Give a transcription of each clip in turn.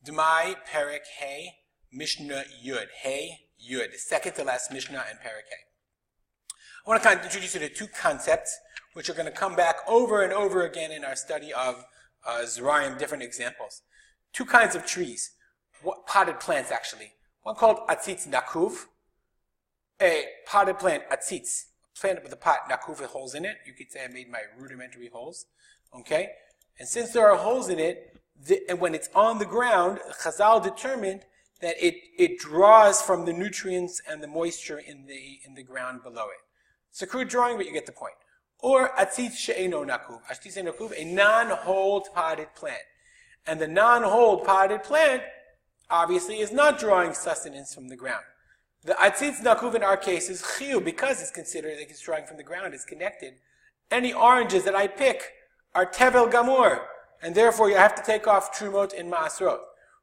Demai, Perek, Hey, Mishnah, Yud. Hey, Yud. The second to last Mishnah and Perek, Hey. I want to kind of introduce you to two concepts which are going to come back over and over again in our study of Zerayim, different examples. Two kinds of trees, potted plants actually. One called Atzitz Nakuv, a potted plant, Atzitz, plant with a pot, Nakuv with holes in it. You could say I made my rudimentary holes, okay? And since there are holes in it, and when it's on the ground, Chazal determined that it draws from the nutrients and the moisture in the ground below it. It's a crude drawing, but you get the point. Or Atzitz She'eno Nakuv, Atzitz Nakuv, a non-hold potted plant. And the non-hold potted plant obviously is not drawing sustenance from the ground. The Atzitz Nakuv in our case is Chiyuv, because it's considered that it's drawing from the ground, it's connected. Any oranges that I pick are Tevel Gamur, and therefore you have to take off Trumot and Ma'asrot.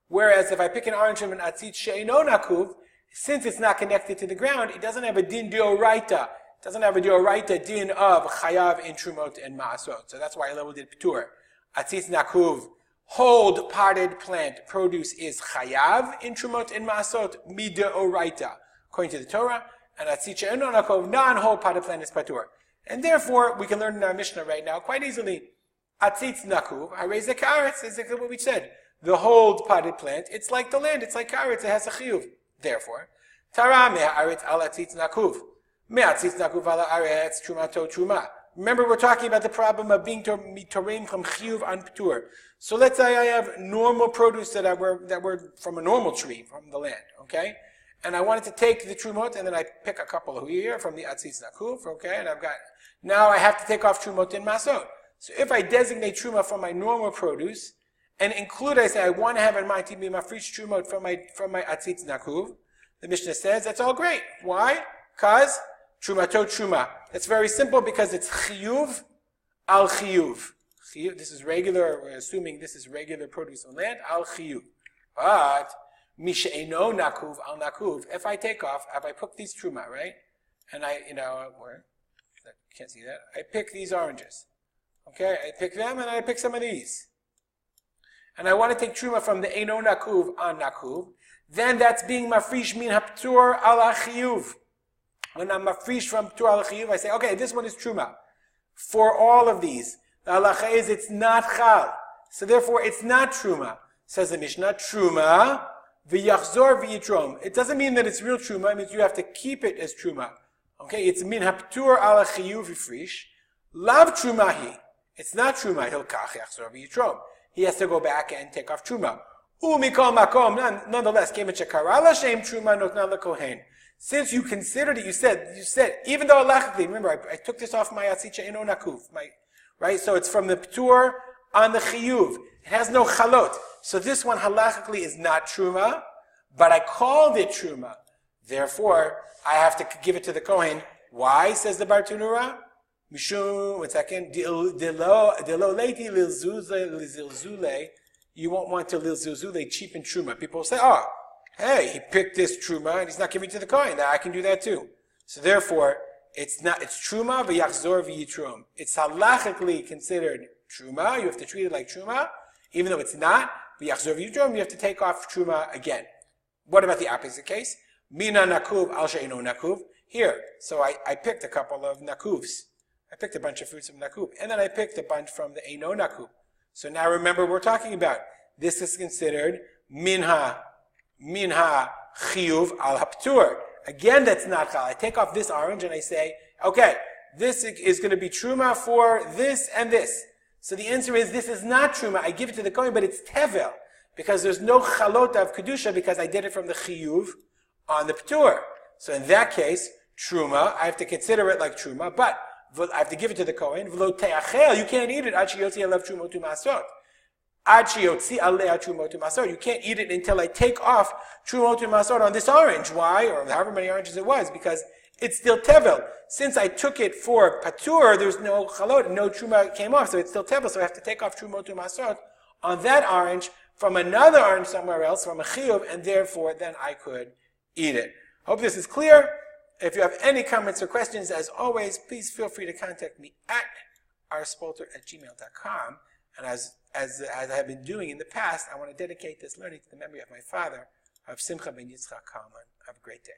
Whereas if I pick an orange from an Atzitz She'eno Nakuv, since it's not connected to the ground, it doesn't have a din d'oraita. It doesn't have a d'oraita din of Chayav in Trumot and Ma'asrot. So that's why I labeled it P'tur. Atzitz Nakuv, hold potted plant produce is Chayav in Trumot and Ma'asrot, mid'oraita, according to the Torah. And Atzitz She'eno Nakuv, non-hold potted plant is P'tur. And therefore, we can learn in our Mishnah right now quite easily. Atzitz Nakuv, Harei ze ka'aretz, is exactly what we said. The hold potted plant, it's like the land, it's like ka'aretz, it has a chiyuv. Therefore, Tara me'aretz al atzitz nakuv. Me'atzitz nakuv al haaretz trumato truma. Remember, we're talking about the problem of being mitorim from chiyuv on p'tur. So let's say I have normal produce that were from a normal tree, from the land, okay? And I wanted to take the trumot, and then I pick a couple here from the atzitz nakuv, okay? And now I have to take off trumot and masot. So if I designate truma from my normal produce, and include, I say, I want to have in mind to be my free trumot from my atzitz nakuv, the Mishnah says, that's all great. Why? Because trumato truma. That's very simple, because it's chiyuv al chiyuv. This is regular, we're assuming this is regular produce on land, al chiyuv. But, mishe'eno nakuv al nakuv, if I take off, if I put these truma, right? And where? You can't see that. I pick these oranges. Okay, I pick them and I pick some of these. And I want to take truma from the Eno Nakuv on Nakuv, then that's being mafrish min haptur al chiyuv. When I'm mafrish from ptur al chiyuv, I say, okay, this one is truma. For all of these, the halacha is it's not chal. So therefore, it's not truma. Says the Mishnah, truma v'yachzor v'yitrom. It doesn't mean that it's real truma. It means you have to keep it as truma. Okay, it's min haptur al chiyuv v'frish. Lav trumahi. It's not truma. Hilkach yachzor v'yitrom. He has to go back and take off truma. Umikol makom, nonetheless, since you considered it, you said, even though halachically, remember, I took this off my atzitz she'eno nakuv, right? So it's from the p'tur on the chiyuv. It has no chalot. So this one halachically is not truma, but I called it truma. Therefore, I have to give it to the kohen. Why, says the Bar Tunura? Mishum, 1 second, delo leiti lilzule, you won't want to lilzule cheapen truma. People will say, oh, hey, he picked this truma and he's not giving it to the kohen. I can do that too. So therefore, it's truma v'yachzor v'yitrom. It's halachically considered truma. You have to treat it like truma, even though it's not. V'yachzor v'yitrom, you have to take off truma again. What about the opposite case? Mina nakuv al she'eno nakuv. Here, so I picked a couple of nakuvs. I picked a bunch of fruits from Nakub, and then I picked a bunch from the Eino Nakub. So now remember what we're talking about. This is considered minha chiyuv al haptur. Again, that's not chal. I take off this orange and I say, okay, this is going to be truma for this and this. So the answer is, this is not truma. I give it to the kohen, but it's tevel, because there's no chalot of kedusha, because I did it from the chiyuv on the ptur. So in that case, truma, I have to consider it like truma, but I have to give it to the kohen. You can't eat it. You can't eat it until I take off trumot masot on this orange. Why? Or however many oranges it was, because it's still tevel. Since I took it for patur, there's no chalot, no truma came off, so it's still tevel. So I have to take off trumot masot on that orange from another orange somewhere else, from a chiyuv, and therefore then I could eat it. Hope this is clear. If you have any comments or questions, as always, please feel free to contact me at rspolter@gmail.com. And as as I have been doing in the past, I want to dedicate this learning to the memory of my father, Harav Simcha ben Yitzchak Kalman. Have a great day.